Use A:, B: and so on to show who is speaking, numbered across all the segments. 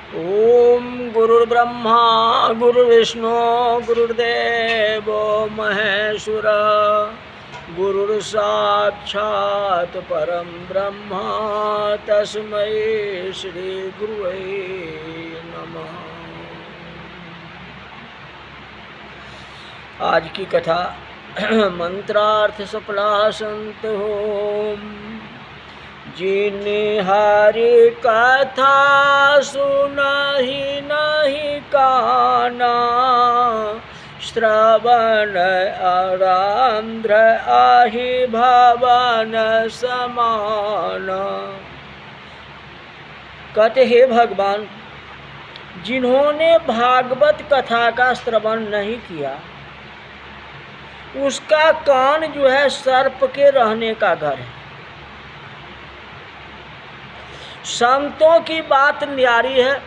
A: ओम गुरुर्ब्रह्मा गुरुर्विष्णु गुरुर्देव महेश्वर गुरुर्साक्षात् परम ब्रह्म तस्मै श्री गुरुवे नमः। आज की कथा मंत्रार्थ सफला संत होम। जिन्हें हरि कथा सुनहि नहीं काना, श्रवण आरांध्र आहि भवन समान। कहते हे भगवान, जिन्होंने भागवत कथा का श्रवण नहीं किया उसका कान जो है सर्प के रहने का घर है। संतों की बात न्यारी है।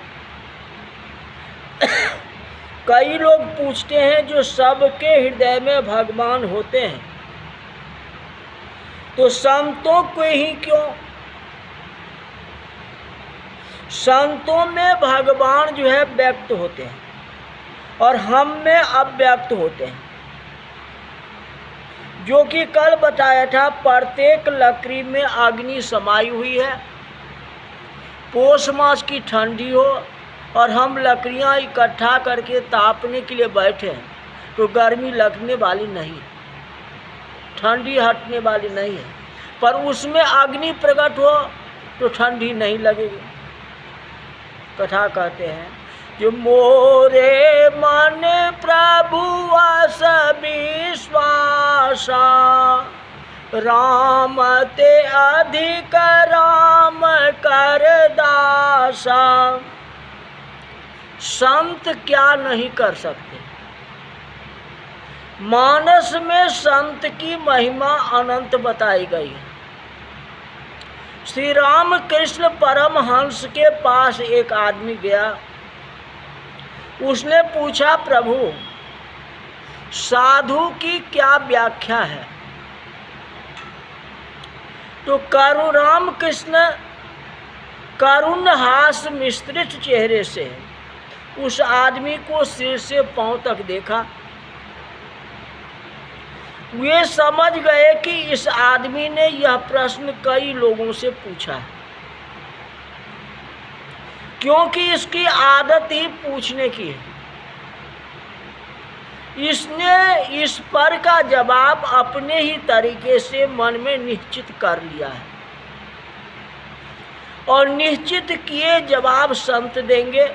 A: कई लोग पूछते हैं जो सबके हृदय में भगवान होते हैं तो संतों को ही क्यों? संतों में भगवान जो है व्यक्त होते हैं और हम में अव्यक्त होते हैं। जो कि कल बताया था, प्रत्येक लकड़ी में अग्नि समाई हुई है। पौष मास की ठंडी हो और हम लकड़ियां इकट्ठा करके तापने के लिए बैठे हैं तो गर्मी लगने वाली नहीं है, ठंडी हटने वाली नहीं है। पर उसमें अग्नि प्रकट हो तो ठंडी नहीं लगेगी। कथा कहते हैं कि मोरे मन प्रभु आस विश्वासा, राम ते अधिक राम कर दासा। संत क्या नहीं कर सकते? मानस में संत की महिमा अनंत बताई गई है। श्री राम कृष्ण परमहंस के पास एक आदमी गया। उसने पूछा, प्रभु साधु की क्या व्याख्या है? तो राम कृष्ण करुण हास मिश्रित चेहरे से उस आदमी को सिर से पांव तक देखा। वे समझ गए कि इस आदमी ने यह प्रश्न कई लोगों से पूछा है, क्योंकि इसकी आदत ही पूछने की है। इसने इस पर का जवाब अपने ही तरीके से मन में निश्चित कर लिया है और निश्चित किए जवाब संत देंगे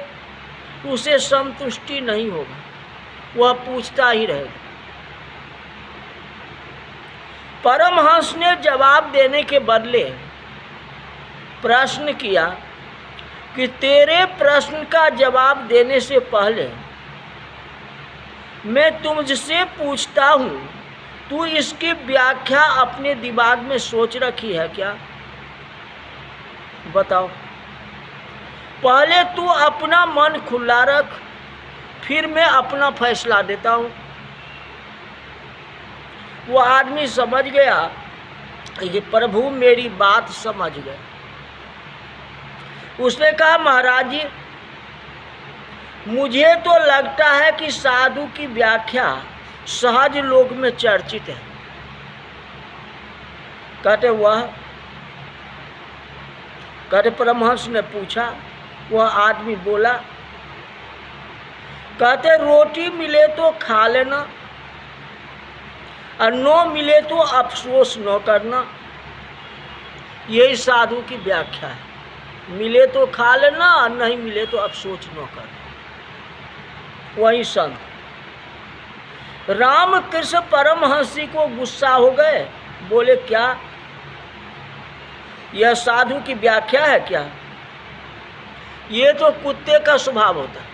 A: उसे संतुष्टि नहीं होगा, वह पूछता ही रहेगा। परमहंस ने जवाब देने के बदले प्रश्न किया कि तेरे प्रश्न का जवाब देने से पहले मैं तुमसे पूछता हूँ, तू इसकी व्याख्या अपने दिमाग में सोच रखी है क्या? बताओ। पहले तू अपना मन खुला रख, फिर मैं अपना फैसला देता हूँ। वो आदमी समझ गया कि प्रभु मेरी बात समझ गए। उसने कहा, महाराज जी, मुझे तो लगता है कि साधु की व्याख्या सहज लोक में चर्चित है। कहते परमहंस ने पूछा। वह आदमी बोला, कहते रोटी मिले तो खा लेना और न मिले तो अफसोस न करना। यही साधु की व्याख्या है। मिले तो खा लेना और नहीं मिले तो अफसोस न करना। वही संत। रामकृष्ण परमहंसी को गुस्सा हो गए। बोले, क्या यह साधु की व्याख्या है क्या? ये तो कुत्ते का स्वभाव होता है।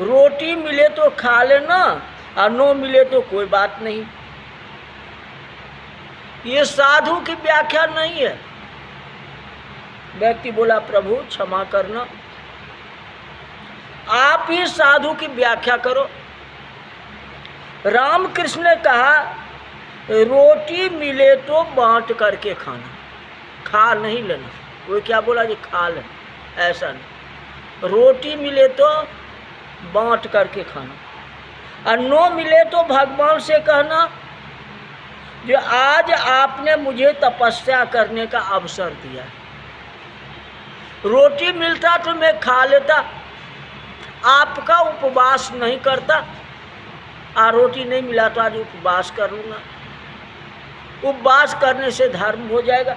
A: रोटी मिले तो खा लेना और न मिले तो कोई बात नहीं। ये साधु की व्याख्या नहीं है। व्यक्ति बोला, प्रभु क्षमा करना, आप ही साधु की व्याख्या करो। रामकृष्ण ने कहा, रोटी मिले तो बांट करके खाना, खा नहीं लेना। वो क्या बोला जी, खा ले। ऐसा नहीं। रोटी मिले तो बांट करके खाना, और नो मिले तो भगवान से कहना जो आज आपने मुझे तपस्या करने का अवसर दिया। रोटी मिलता तो मैं खा लेता, आपका उपवास नहीं करता, और रोटी नहीं मिला तो आज उपवास कर लूँगा। उपवास करने से धर्म हो जाएगा,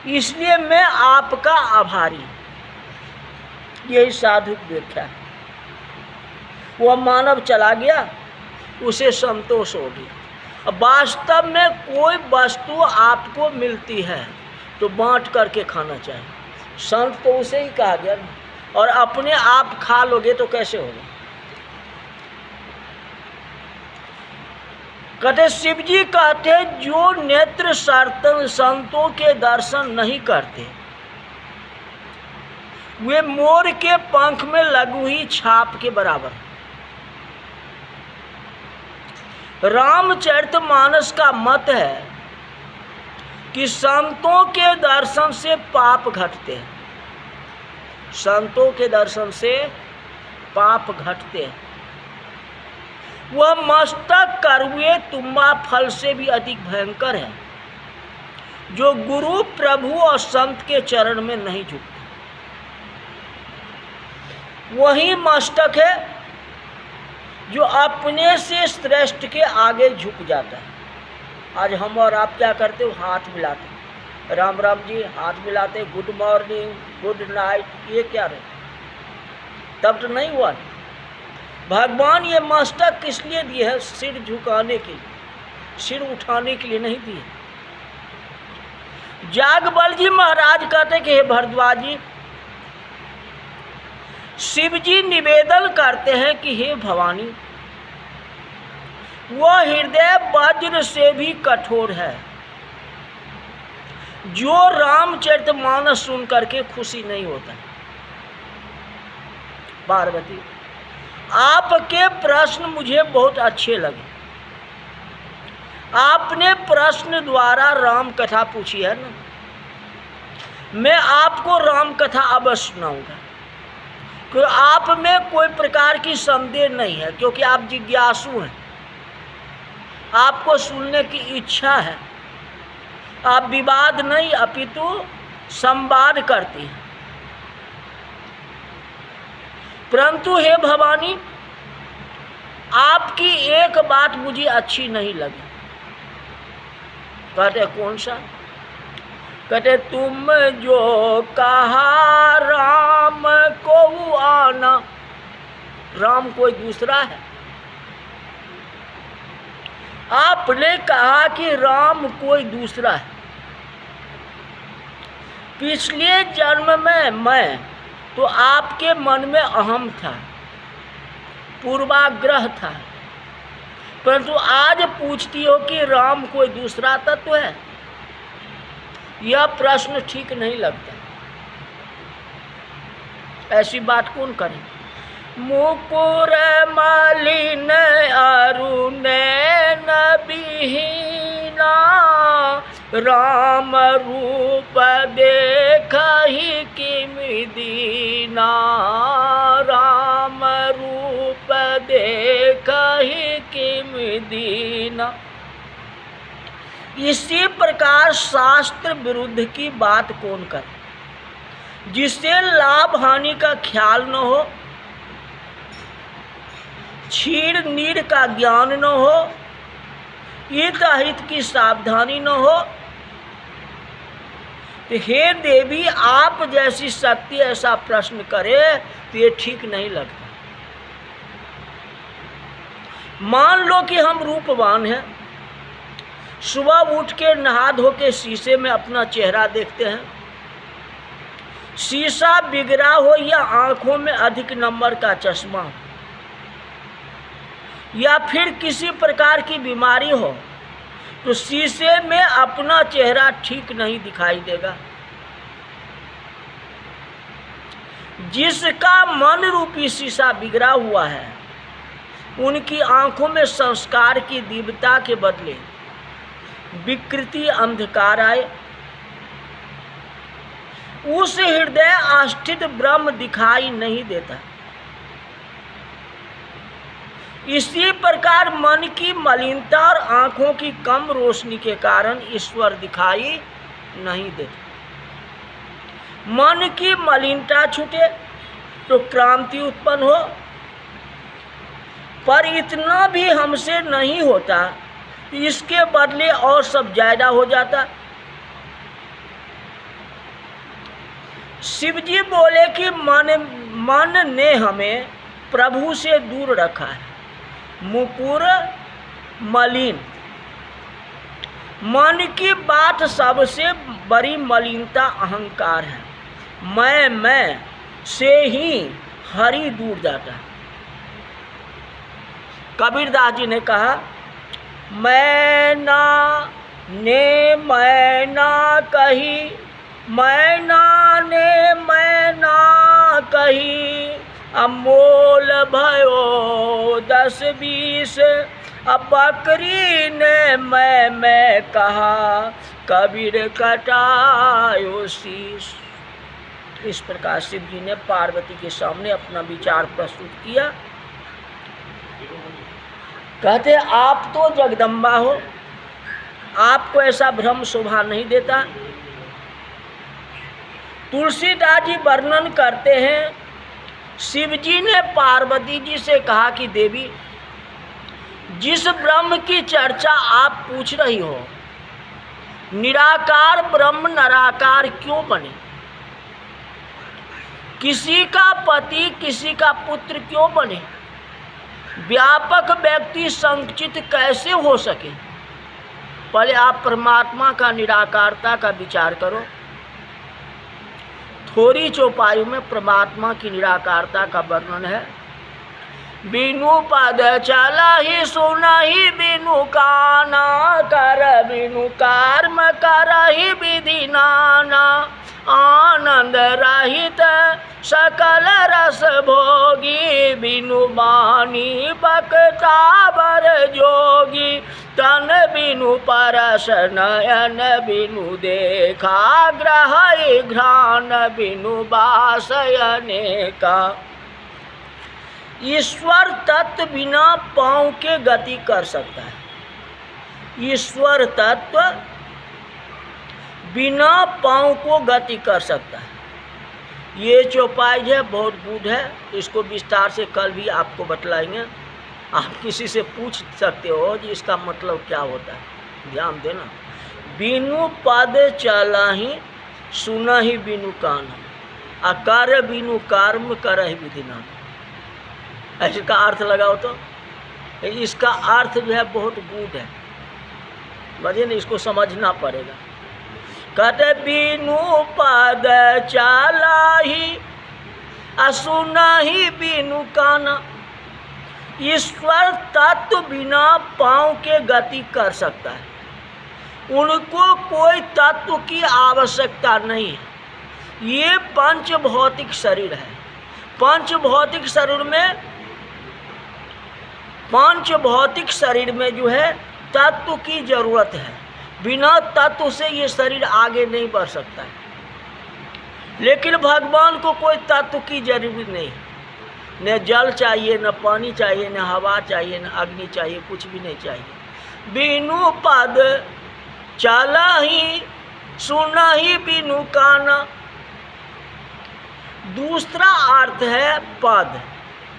A: इसलिए मैं आपका आभारी। यही साधु की व्याख्या है। वह मानव चला गया, उसे संतोष हो गया। वास्तव में कोई वस्तु आपको मिलती है तो बांट करके खाना चाहिए। संत तो उसे ही कहा गया ना, और अपने आप खा लोगे तो कैसे होगा। कहते शिव जी कहते जो नेत्र संतों के दर्शन नहीं करते वे मोर के पंख में लगी हुई छाप के बराबर। रामचरितमानस का मत है कि संतों के दर्शन से पाप घटते हैं। संतों के दर्शन से पाप घटते हैं। वह मस्तक करुए तुम्बा फल से भी अधिक भयंकर है जो गुरु प्रभु और संत के चरण में नहीं झुकता। वही मस्तक है जो अपने से श्रेष्ठ के आगे झुक जाता है। आज हम और आप क्या करते हो, हाथ मिलाते, राम राम जी हाथ मिलाते, गुड मॉर्निंग गुड नाइट, ये क्या रहे, तब तो नहीं हुआ। भगवान ये मस्तक किस लिए दिए है, सिर झुकाने के लिए, सिर उठाने के लिए नहीं दिए। जागबल जी महाराज कहते कि हे भरद्वाज जी, शिव जी निवेदन करते हैं कि हे भवानी, वह हृदय वज्र से भी कठोर है जो रामचरितमानस सुन करके खुशी नहीं होता। पार्वती, आपके प्रश्न मुझे बहुत अच्छे लगे। आपने प्रश्न द्वारा राम कथा पूछी है ना, मैं आपको राम कथा अवश्य सुनाऊंगा, क्योंकि आप में कोई प्रकार की संदेह नहीं है, क्योंकि आप जिज्ञासु हैं, आपको सुनने की इच्छा है। आप विवाद नहीं अपितु संवाद करती हैं। परंतु हे भवानी, आपकी एक बात मुझे अच्छी नहीं लगी। कहते कौन सा? कहते तुम जो कहा राम को आना, राम कोई दूसरा है। आपने कहा कि राम कोई दूसरा है। पिछले जन्म में मैं तो आपके मन में अहम था, पूर्वाग्रह था, परंतु आज पूछती हो कि राम कोई दूसरा तत्व है। यह प्रश्न ठीक नहीं लगता। ऐसी बात कौन करे? मुकुर मलिन अरुण नबीना, राम रूप देखहि किम दीना, राम रूप देखहि किम दीना। इसी प्रकार शास्त्र विरुद्ध की बात कौन करे, जिससे लाभ हानि का ख्याल न हो, छीड़ नीड़ का ज्ञान न हो, हित अहित की सावधानी न हो। तो हे देवी, आप जैसी शक्ति ऐसा प्रश्न करे तो ये ठीक नहीं लगता। मान लो कि हम रूपवान हैं, सुबह उठ के नहा धो के शीशे में अपना चेहरा देखते हैं, शीशा बिगड़ा हो या आंखों में अधिक नंबर का चश्मा या फिर किसी प्रकार की बीमारी हो, तो शीशे में अपना चेहरा ठीक नहीं दिखाई देगा। जिसका मन रूपी शीशा बिगड़ा हुआ है, उनकी आंखों में संस्कार की दिव्यता के बदले विकृति अंधकार आए। उस हृदय आस्थित ब्रह्म दिखाई नहीं देता। इसी प्रकार मन की मलिनता और आंखों की कम रोशनी के कारण ईश्वर दिखाई नहीं देता। मन की मलिनता छूटे तो क्रांति उत्पन्न हो, पर इतना भी हमसे नहीं होता, इसके बदले और सब ज्यादा हो जाता। शिव जी बोले कि मन ने हमें प्रभु से दूर रखा है, मुकुर मलिन। मन की बात सबसे बड़ी मलिनता अहंकार है। मैं से ही हरि दूर जाता है। कबीरदास जी ने कहा, मैना ने मैना कही, मैना ने मैना कही, अमोल भयो 10-20, अब बकरी ने मैं कहा, कबीर कटायो शीश। इस प्रकार शिव जी ने पार्वती के सामने अपना विचार प्रस्तुत किया। कहते आप तो जगदम्बा हो, आपको ऐसा भ्रम शोभा नहीं देता। तुलसीदास जी वर्णन करते हैं, शिव जी ने पार्वती जी से कहा कि देवी, जिस ब्रह्म की चर्चा आप पूछ रही हो, निराकार ब्रह्म निराकार क्यों बने? किसी का पति किसी का पुत्र क्यों बने? व्यापक व्यक्ति संचित कैसे हो सके? पहले आप परमात्मा का निराकारता का विचार करो। थोड़ी चौपाई में परमात्मा की निराकारता का वर्णन है। बिनु पद चला ही सुना ही बिनु काना, कर बिनु कर्म कर ही विधि नाना, आनंद रहित सकल रस भोगी, बिनु बानी बकता बर जोगी, तन बिनु परस नयन बिनु देखा, ग्रह घ्राण बिनु बास अनेका। ईश्वर तत्व बिना पांव के गति कर सकता है। ईश्वर तत्व बिना पांव को गति कर सकता है। ये चौपाई है बहुत गूढ़ है, इसको विस्तार से कल भी आपको बतलाएंगे। आप किसी से पूछ सकते हो कि इसका मतलब क्या होता है, ध्यान देना। बिनु पद चला ही सुना ही बिनु कान, अकार बिनु कर्म कर ही विधि नाम। ऐसे का अर्थ लगाओ तो इसका अर्थ जो है बहुत गूढ़ है, समझिए ना, इसको समझना पड़ेगा। कहते बिनु पद चला ही असुना ही बिनु काना। ईश्वर तत्व बिना पांव के गति कर सकता है, उनको कोई तत्व की आवश्यकता नहीं है। ये पंच भौतिक शरीर है। पंच भौतिक शरीर में जो है तत्व की जरूरत है। बिना तत्व से ये शरीर आगे नहीं बढ़ सकता है। लेकिन भगवान को कोई तत्व की जरूरत नहीं, न जल चाहिए, न पानी चाहिए, न हवा चाहिए, न अग्नि चाहिए, कुछ भी नहीं चाहिए। बिनु पद चला ही सुना ही बिनु काना। दूसरा अर्थ है पद।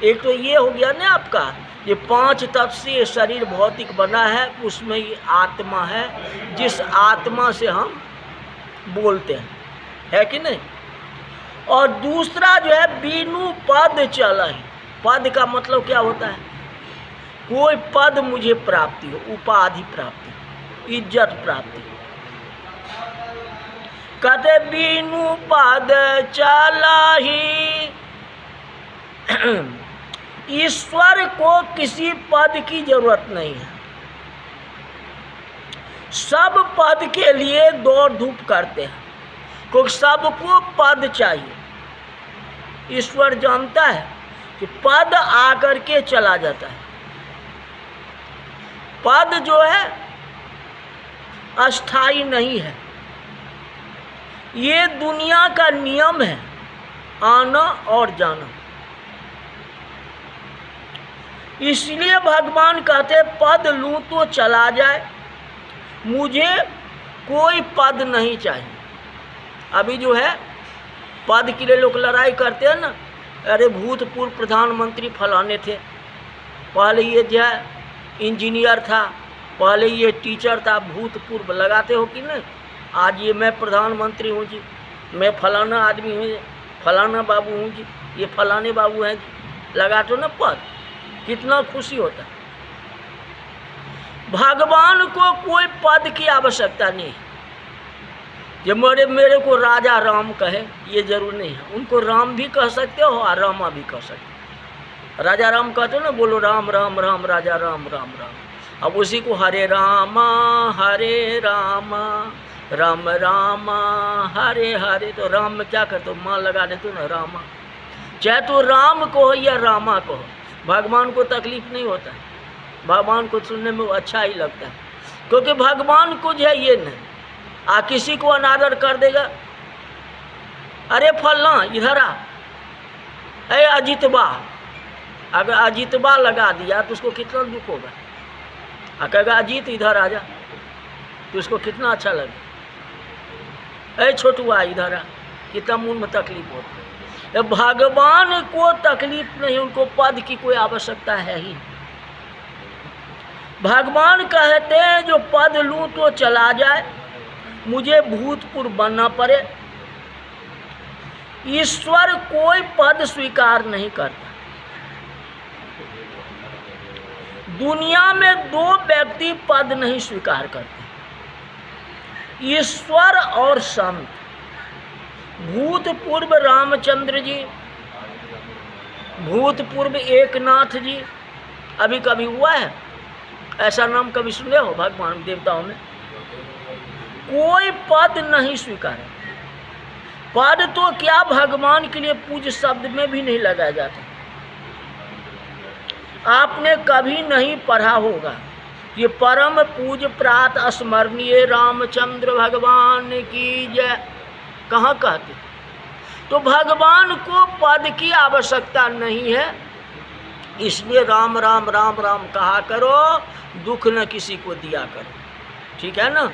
A: एक तो ये हो गया ना आपका, ये 5 तत्व से ये शरीर भौतिक बना है, उसमें ये आत्मा है, जिस आत्मा से हम बोलते हैं, है कि नहीं। और दूसरा जो है बिनु पद चला ही। पद का मतलब क्या होता है? कोई पद मुझे प्राप्ति हो, उपाधि प्राप्ति, इज्जत प्राप्ति। कहते बिनु पद चला ही। ईश्वर को किसी पद की जरूरत नहीं है। सब पद के लिए दौड़ धूप करते हैं, क्योंकि सबको पद चाहिए। ईश्वर जानता है कि पद आकर के चला जाता है। पद जो है अस्थाई नहीं है। ये दुनिया का नियम है, आना और जाना। इसलिए भगवान कहते पद लूं तो चला जाए, मुझे कोई पद नहीं चाहिए। अभी जो है पद के लिए लोग लड़ाई करते हैं ना, अरे भूतपूर्व प्रधानमंत्री फलाने थे, पहले ये जो है इंजीनियर था, पहले ये टीचर था, भूतपूर्व लगाते हो कि नहीं। आज ये मैं प्रधानमंत्री हूँ जी, मैं फलाना आदमी हूँ, फलाना बाबू हूँ जी, ये फलाने बाबू हैं जी, लगाते हो ना पद, कितना खुशी होता है। भगवान को कोई पद की आवश्यकता नहीं है। जब मेरे को राजा राम कहे ये जरूर नहीं है, उनको राम भी कह सकते हो और रामा भी कह सकते हो। राजा राम कहते हो ना, बोलो राम राम राम राजा राम राम राम। अब उसी को हरे रामा राम रामा हरे हरे, तो राम में क्या करते हो, माँ लगा देते हो ना रामा। चाहे तो राम को हो या रामा को हो, भगवान को तकलीफ नहीं होता है, भगवान को सुनने में अच्छा ही लगता है। क्योंकि भगवान को जो है ये नहीं, किसी को अनादर कर देगा, अरे फलना इधर आ, अरे अजितबा, अगर अजितबा लगा दिया तो उसको कितना दुख होगा। कहेगा अजीत इधर आ जा, तो उसको कितना अच्छा लगे। अरे छोटुआ इधर आ, कितना मुंह में तकलीफ होती है। भगवान को तकलीफ नहीं, उनको पद की कोई आवश्यकता है ही। भगवान कहते हैं जो पद लूं तो चला जाए, मुझे भूतपूर्व बनना पड़े। ईश्वर कोई पद स्वीकार नहीं करता। दुनिया में दो व्यक्ति पद नहीं स्वीकार करते, ईश्वर और संत। भूतपूर्व रामचंद्र जी, भूतपूर्व एकनाथ जी, अभी कभी हुआ है ऐसा नाम कभी सुने हो भगवान देवताओं में? कोई पद नहीं स्वीकारा। पद तो क्या भगवान के लिए पूज्य शब्द में भी नहीं लगाया जाता। आपने कभी नहीं पढ़ा होगा ये परम पूज्य प्रात स्मरणीय रामचंद्र भगवान की जय, कहाँ कहते? तो भगवान को पद की आवश्यकता नहीं है, इसलिए राम राम राम राम कहा करो, दुख न किसी को दिया करो। ठीक है ना।